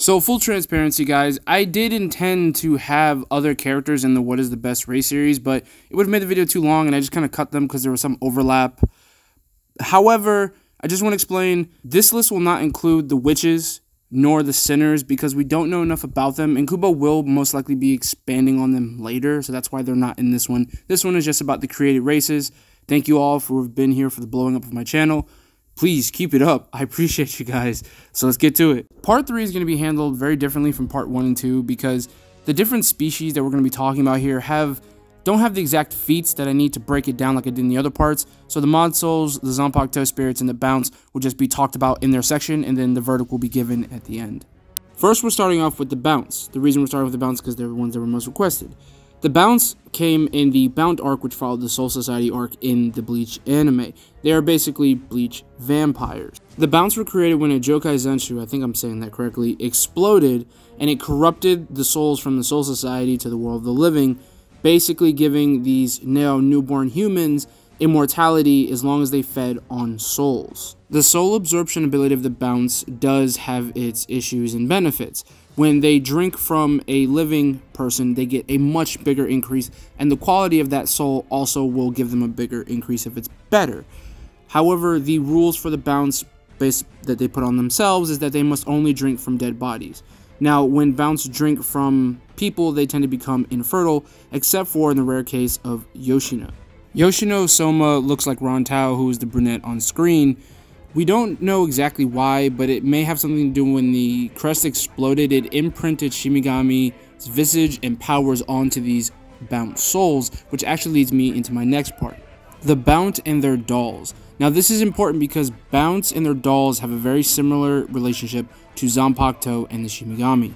So full transparency, guys, I did intend to have other characters in the What is the Best Race series, but it would have made the video too long and I just kind of cut them because there was some overlap. However, I just want to explain, this list will not include the witches nor the sinners because we don't know enough about them, and Kubo will most likely be expanding on them later, so that's why they're not in this one. This one is just about the created races. Thank you all for being here for the blowing up of my channel. Please keep it up. I appreciate you guys. So let's get to it. Part 3 is going to be handled very differently from Part 1 and 2 because the different species that we're going to be talking about here don't have the exact feats that I need to break it down like I did in the other parts. So the Mod Souls, the Zanpakuto Spirits, and the Bounts will just be talked about in their section, and then the verdict will be given at the end. First, we're starting off with the Bounts. The reason we're starting with the Bounts is because they're the ones that were most requested. The Bounts came in the Bount arc, which followed the Soul Society arc in the Bleach anime. They are basically Bleach vampires. The Bounts were created when a Jokai Zenshu, I think I'm saying that correctly, exploded, and it corrupted the souls from the Soul Society to the world of the living, basically giving these now newborn humans immortality as long as they fed on souls. The soul absorption ability of the Bounts does have its issues and benefits. When they drink from a living person, they get a much bigger increase, and the quality of that soul also will give them a bigger increase if it's better. However, the rules for the Bounts that they put on themselves is that they must only drink from dead bodies. Now, when Bounts drink from people, they tend to become infertile, except for in the rare case of Yoshino. Yoshino Soma looks like Rontao, who is the brunette on screen. We don't know exactly why, but it may have something to do when the crest exploded. It imprinted Shimigami's visage and powers onto these Bount souls, which actually leads me into my next part. The Bount and their dolls. Now this is important because Bounts and their dolls have a very similar relationship to Zanpakuto and the Shimigami.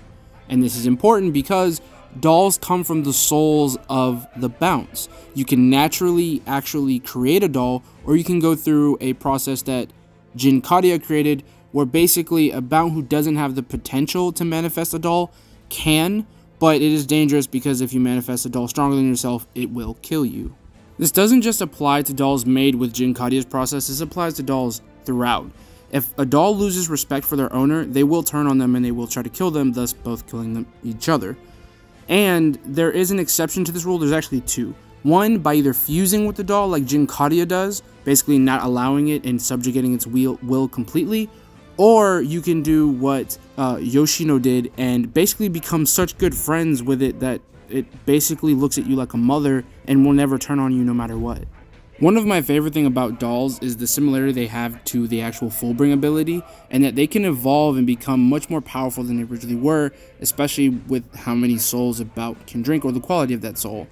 And this is important because dolls come from the souls of the Bounts. You can naturally actually create a doll, or you can go through a process that Jinkadia created, where basically a Bount who doesn't have the potential to manifest a doll can, but it is dangerous because if you manifest a doll stronger than yourself, it will kill you. This doesn't just apply to dolls made with Jinkadia's process, this applies to dolls throughout. If a doll loses respect for their owner, they will turn on them and they will try to kill them, thus both killing each other. And there is an exception to this rule. There's actually two. One, by either fusing with the doll like Jinkadia does, basically not allowing it and subjugating its will completely, or you can do what Yoshino did and basically become such good friends with it that it basically looks at you like a mother and will never turn on you no matter what. One of my favorite things about dolls is the similarity they have to the actual Fullbring ability, and that they can evolve and become much more powerful than they originally were, especially with how many souls a Bout can drink or the quality of that soul.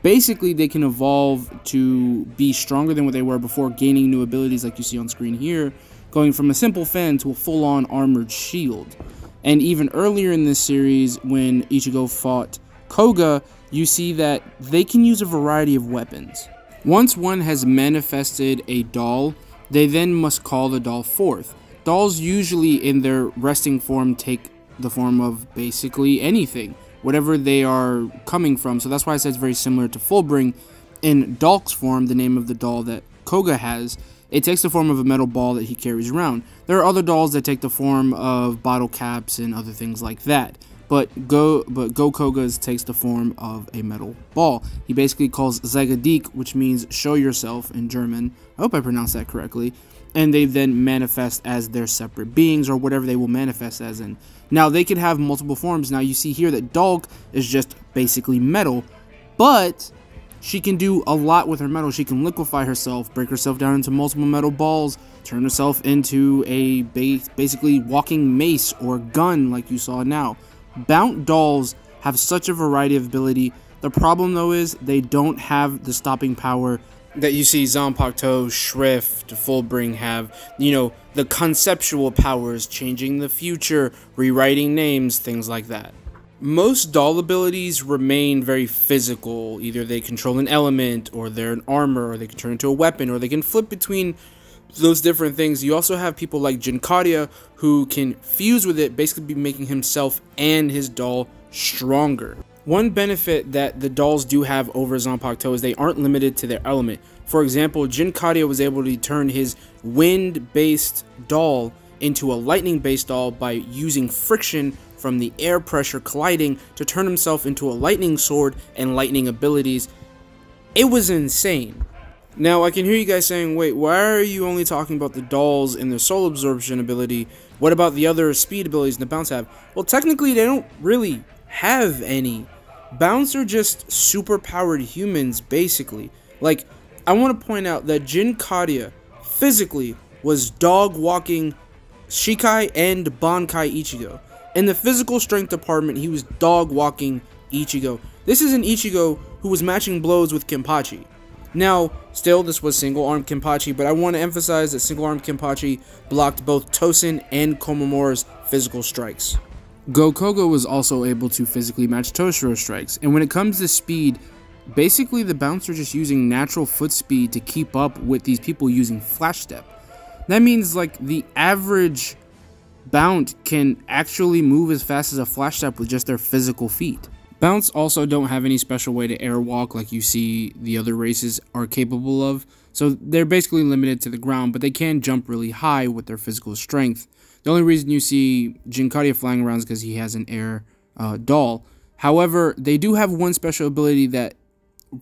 Basically, they can evolve to be stronger than what they were before, gaining new abilities like you see on screen here, going from a simple fan to a full-on armored shield. And even earlier in this series, when Ichigo fought Koga, you see that they can use a variety of weapons. Once one has manifested a doll, they then must call the doll forth. Dolls usually in their resting form take the form of basically anything, whatever they are coming from, so that's why I said it's very similar to Fullbring. In Dalk's form, the name of the doll that Koga has, it takes the form of a metal ball that he carries around. There are other dolls that take the form of bottle caps and other things like that. But Go Koga's takes the form of a metal ball. He basically calls Zegadik, which means show yourself in German. I hope I pronounced that correctly. And they then manifest as their separate beings, or whatever they will manifest as in. Now, they can have multiple forms. Now, you see here that Dalk is just basically metal, but she can do a lot with her metal. She can liquefy herself, break herself down into multiple metal balls, turn herself into a basically walking mace or gun like you saw now. Bount dolls have such a variety of ability. The problem though is they don't have the stopping power that you see Zanpakuto, Shrift, Fullbring have. You know, the conceptual powers, changing the future, rewriting names, things like that. Most doll abilities remain very physical. Either they control an element, or they're an armor, or they can turn into a weapon, or they can flip between those different things. You also have people like Jinkadia who can fuse with it, basically be making himself and his doll stronger. One benefit that the dolls do have over Zanpakuto is they aren't limited to their element. For example, Jinkadia was able to turn his wind-based doll into a lightning-based doll by using friction from the air pressure colliding to turn himself into a lightning sword and lightning abilities. It was insane. Now, I can hear you guys saying, wait, why are you only talking about the dolls and their soul absorption ability? What about the other speed abilities the Bounts have? Well, technically, they don't really have any. Bounts are just super powered humans, basically. Like, I want to point out that Jin Kariya physically was dog-walking Shikai and Bankai Ichigo. In the physical strength department, he was dog-walking Ichigo. This is an Ichigo who was matching blows with Kenpachi. Now, still, this was single-armed Kenpachi, but I want to emphasize that single-armed Kenpachi blocked both Tosen and Komamura's physical strikes. Gokogo was also able to physically match Toshiro's strikes, and when it comes to speed, basically the Bounts are just using natural foot speed to keep up with these people using flash step. That means, like, the average Bount can actually move as fast as a flash step with just their physical feet. Bounts also don't have any special way to airwalk like you see the other races are capable of, so they're basically limited to the ground, but they can jump really high with their physical strength. The only reason you see Jin Kariya flying around is because he has an air doll. However, they do have one special ability that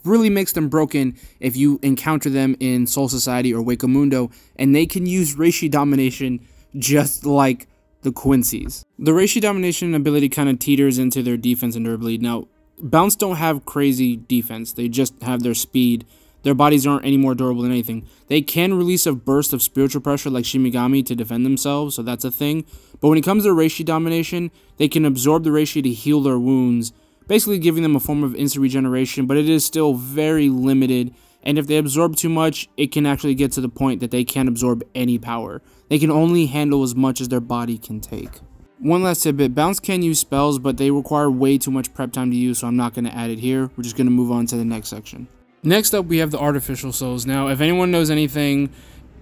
really makes them broken if you encounter them in Soul Society or Wakamundo, and they can use Reishi Domination just like the Quincy's. The Reishi Domination ability kind of teeters into their defense and durability. Now, Bounts don't have crazy defense, they just have their speed. Their bodies aren't any more durable than anything. They can release a burst of spiritual pressure like Shimigami to defend themselves, so that's a thing. But when it comes to Reishi Domination, they can absorb the Reishi to heal their wounds, basically giving them a form of instant regeneration, but it is still very limited. And if they absorb too much, it can actually get to the point that they can't absorb any power. They can only handle as much as their body can take. One last tidbit, Bounts can use spells, but they require way too much prep time to use, so I'm not going to add it here. We're just going to move on to the next section. Next up, we have the Artificial Souls. Now, if anyone knows anything,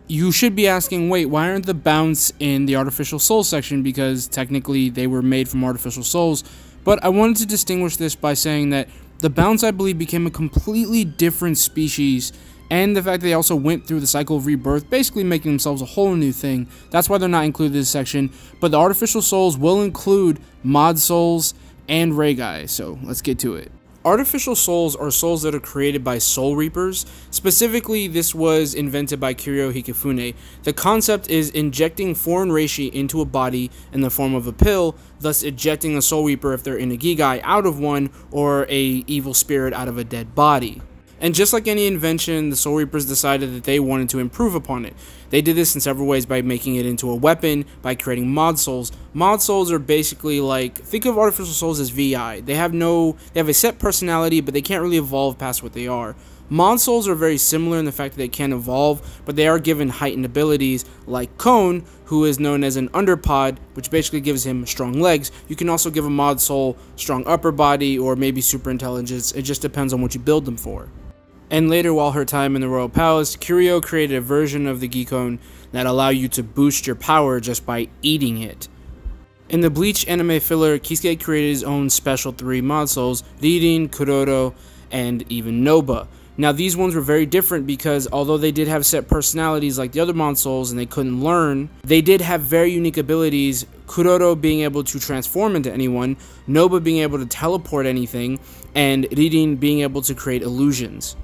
you should be asking, wait, why aren't the Bounts in the Artificial Souls section? Because technically, they were made from Artificial Souls. But I wanted to distinguish this by saying that the Bounts, I believe, became a completely different species, and the fact that they also went through the cycle of rebirth, basically making themselves a whole new thing. That's why they're not included in this section, but the Artificial Souls will include Mod Souls and Reigai, so let's get to it. Artificial souls are souls that are created by soul reapers. Specifically, this was invented by Kiryu Hikifune. The concept is injecting foreign reishi into a body in the form of a pill, thus ejecting a soul reaper if they're in a Gigai out of one, or a evil spirit out of a dead body. And just like any invention, the Soul Reapers decided that they wanted to improve upon it. They did this in several ways by making it into a weapon, by creating Mod Souls. Mod Souls are basically like, think of Artificial Souls as VI. They have a set personality, but they can't really evolve past what they are. Mod Souls are very similar in the fact that they can evolve, but they are given heightened abilities, like Cone, who is known as an underpod, which basically gives him strong legs. You can also give a Mod Soul strong upper body, or maybe super intelligence. It just depends on what you build them for. And later, while her time in the Royal Palace, Kiryu created a version of the Gikon that allow you to boost your power just by eating it. In the Bleach anime filler, Kisuke created his own special 3 Mod Souls, Ririn, Kuroto, and even Noba. Now, these ones were very different because although they did have set personalities like the other Mod Souls and they couldn't learn, they did have very unique abilities, Kuroto being able to transform into anyone, Noba being able to teleport anything, and Ririn being able to create illusions.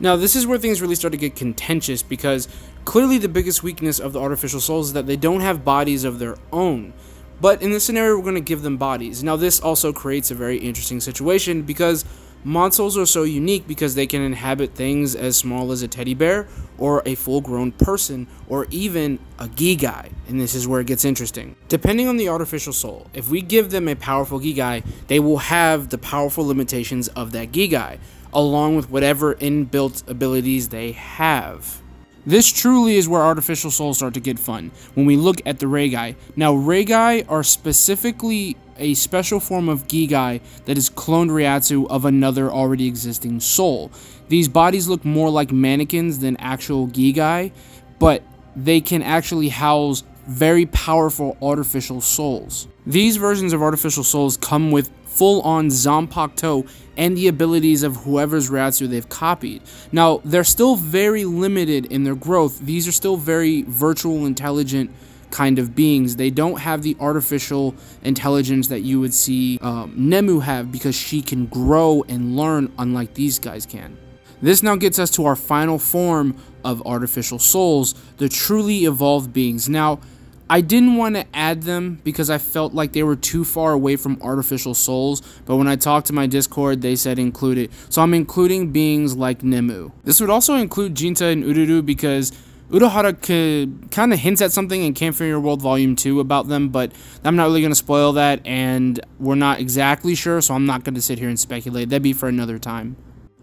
Now, this is where things really start to get contentious because clearly the biggest weakness of the Artificial Souls is that they don't have bodies of their own. But in this scenario, we're going to give them bodies. Now, this also creates a very interesting situation because Mod Souls are so unique because they can inhabit things as small as a teddy bear or a full-grown person or even a Gigai, and this is where it gets interesting. Depending on the Artificial Soul, if we give them a powerful Gigai, they will have the powerful limitations of that Gigai, along with whatever inbuilt abilities they have. This truly is where Artificial Souls start to get fun, when we look at the Reigai. Now, Reigai are specifically a special form of Gigai that is cloned Ryatsu of another already existing soul. These bodies look more like mannequins than actual Gigai, but they can actually house very powerful Artificial Souls. These versions of Artificial Souls come with full-on Zanpakuto and the abilities of whoever's Ryatsu they've copied. Now, they're still very limited in their growth. These are still very virtual, intelligent kind of beings. They don't have the artificial intelligence that you would see Nemu have, because she can grow and learn unlike these guys can. This now gets us to our final form of artificial souls, the truly evolved beings. Now, I didn't want to add them because I felt like they were too far away from artificial souls, but when I talked to my Discord, they said include it. So I'm including beings like Nemu. This would also include Jinta and Ururu, because Uruhara kind of hints at something in Can't Fear Your World Volume 2 about them, but I'm not really going to spoil that, and we're not exactly sure, so I'm not going to sit here and speculate. That'd be for another time.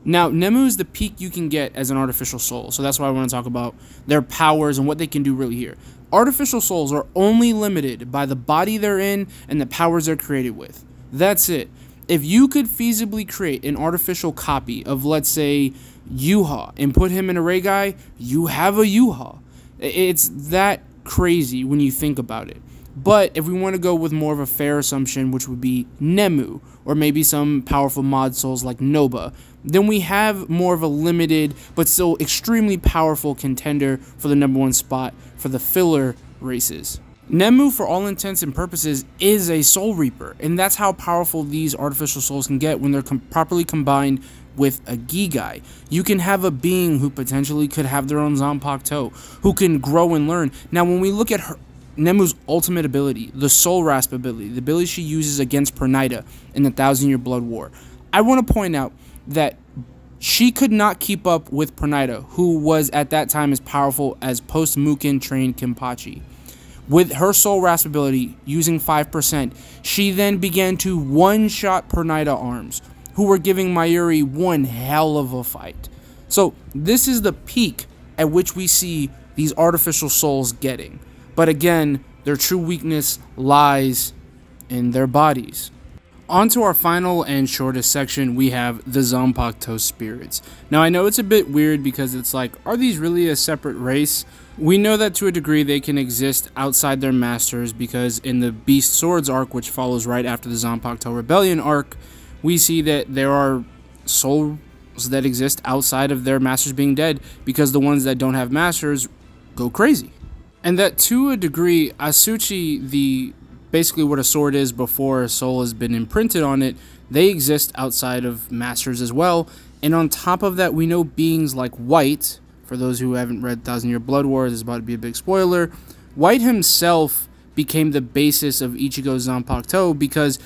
Now, Nemu is the peak you can get as an artificial soul, so that's why I want to talk about their powers and what they can do really here. Artificial souls are only limited by the body they're in and the powers they're created with. That's it. If you could feasibly create an artificial copy of, let's say, Yuha and put him in a Reigai, you have a Yuha. It's that crazy when you think about it. But if we want to go with more of a fair assumption, which would be Nemu, or maybe some powerful mod souls like Noba, then we have more of a limited but still extremely powerful contender for the #1 spot for the filler races. Nemu, for all intents and purposes, is a Soul Reaper, and that's how powerful these artificial souls can get when they're properly combined with a Gigai. You can have a being who potentially could have their own Zanpakuto, who can grow and learn. Now, when we look at Nemu's ultimate ability, the Soul Rasp ability, the ability she uses against Pernida in the 1,000-Year Blood War, I want to point out that she could not keep up with Pernida, who was at that time as powerful as post-Mukin trained Kenpachi. With her Soul Rasp ability, using 5%, she then began to one-shot Pernida arms, who were giving Mayuri one hell of a fight. So this is the peak at which we see these artificial souls getting. But again, their true weakness lies in their bodies. On to our final and shortest section, we have the Zanpakuto Spirits. Now, I know it's a bit weird because it's like, are these really a separate race? We know that to a degree they can exist outside their masters, because in the Beast Swords arc, which follows right after the Zanpakuto Rebellion arc, we see that there are souls that exist outside of their masters being dead, because the ones that don't have masters go crazy. And that to a degree, Asuchi, basically what a sword is before a soul has been imprinted on it, they exist outside of masters as well. And on top of that, we know beings like White. For those who haven't read 1,000-Year Blood War, this is about to be a big spoiler. White himself became the basis of Ichigo's Zanpakuto, because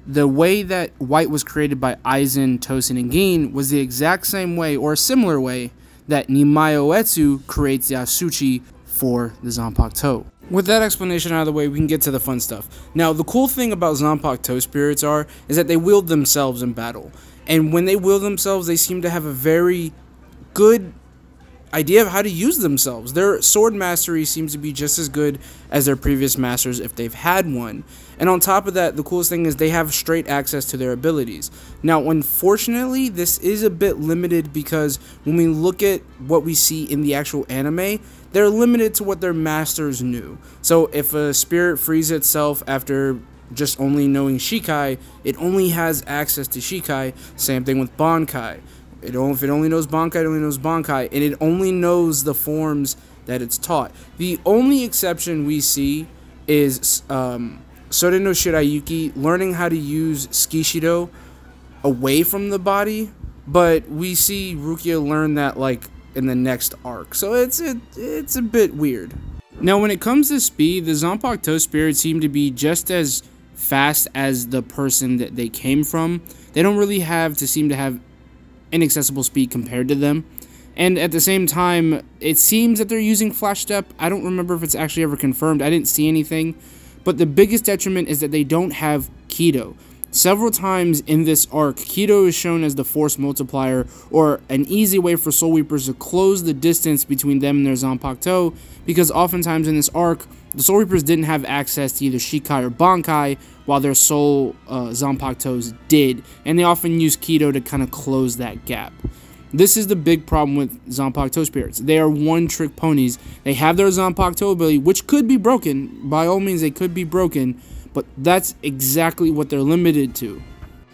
the way that White was created by Aizen, Tosen, and Gin was the exact same way, or a similar way, that Nimayo Uetsu creates the Asuchi for the Zanpakuto. With that explanation out of the way, we can get to the fun stuff. Now, the cool thing about Zanpakuto Spirits is that they wield themselves in battle. And when they wield themselves, they seem to have a very good idea of how to use themselves. Their sword mastery seems to be just as good as their previous masters if they've had one. And on top of that, the coolest thing is they have straight access to their abilities. Now, unfortunately, this is a bit limited, because when we look at what we see in the actual anime, they're limited to what their masters knew. So if a spirit frees itself after just only knowing Shikai, it only has access to Shikai. Same thing with Bankai. If it only knows Bankai, it only knows Bankai, and it only knows the forms that it's taught. The only exception we see is Soren no Shirayuki learning how to use Skishido away from the body, but we see Rukia learn that like in the next arc, so it's a bit weird. Now, when it comes to speed, the Zanpakuto Spirits seem to be just as fast as the person that they came from. They don't really seem to have inaccessible speed compared to them, and at the same time, it seems that they're using Flash Step. I don't remember if it's actually ever confirmed. I didn't see anything, but the biggest detriment is that they don't have Kido. Several times in this arc, Kido is shown as the force multiplier, or an easy way for Soul Reapers to close the distance between them and their Zanpakuto, because oftentimes in this arc, the Soul Reapers didn't have access to either Shikai or Bankai, while their Soul Zanpakutos did, and they often use Kido to kind of close that gap. This is the big problem with Zanpakuto Spirits. They are one-trick ponies. They have their Zanpakuto ability, which could be broken. By all means, they could be broken, but that's exactly what they're limited to.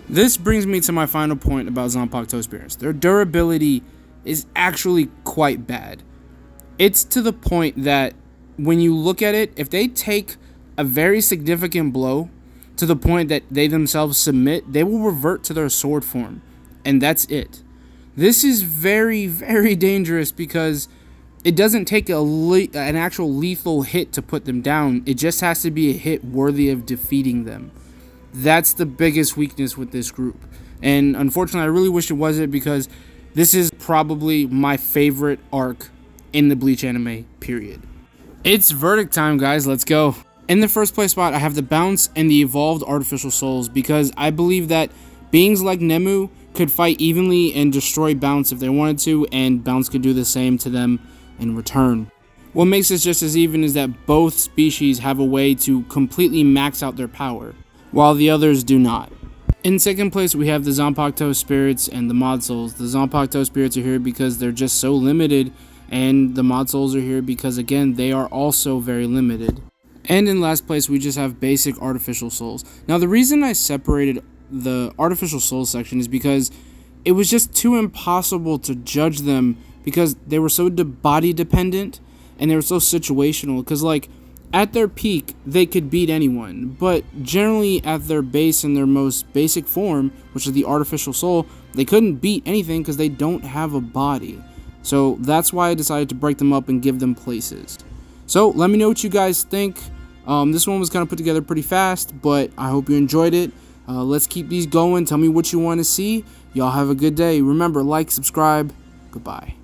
This brings me to my final point about Zanpakuto Spirits. Their durability is actually quite bad. It's to the point that when you look at it, if they take a very significant blow to the point that they themselves submit, they will revert to their sword form, and that's it. This is very, very dangerous because it doesn't take an actual lethal hit to put them down. It just has to be a hit worthy of defeating them. That's the biggest weakness with this group. And unfortunately, I really wish it wasn't, because this is probably my favorite arc in the Bleach anime, period. It's verdict time, guys. Let's go. In the first place spot, I have the Bounts and the Evolved Artificial Souls, because I believe that beings like Nemu could fight evenly and destroy Bounts if they wanted to, and Bounts could do the same to them in return. What makes this just as even is that both species have a way to completely max out their power, while the others do not. In second place, we have the Zanpakuto Spirits and the Mod Souls. The Zanpakuto Spirits are here because they're just so limited, and the Mod Souls are here because, again, they are also very limited. And in last place, we just have basic Artificial Souls. Now, the reason I separated the Artificial Souls section is because it was just too impossible to judge them, because they were so body dependent and they were so situational. Because, like, at their peak, they could beat anyone, but generally at their base and their most basic form, which is the Artificial Soul, they couldn't beat anything because they don't have a body. So that's why I decided to break them up and give them places. So let me know what you guys think. This one was kind of put together pretty fast, but I hope you enjoyed it. Let's keep these going. Tell me what you want to see. Y'all have a good day. Remember, like, subscribe. Goodbye.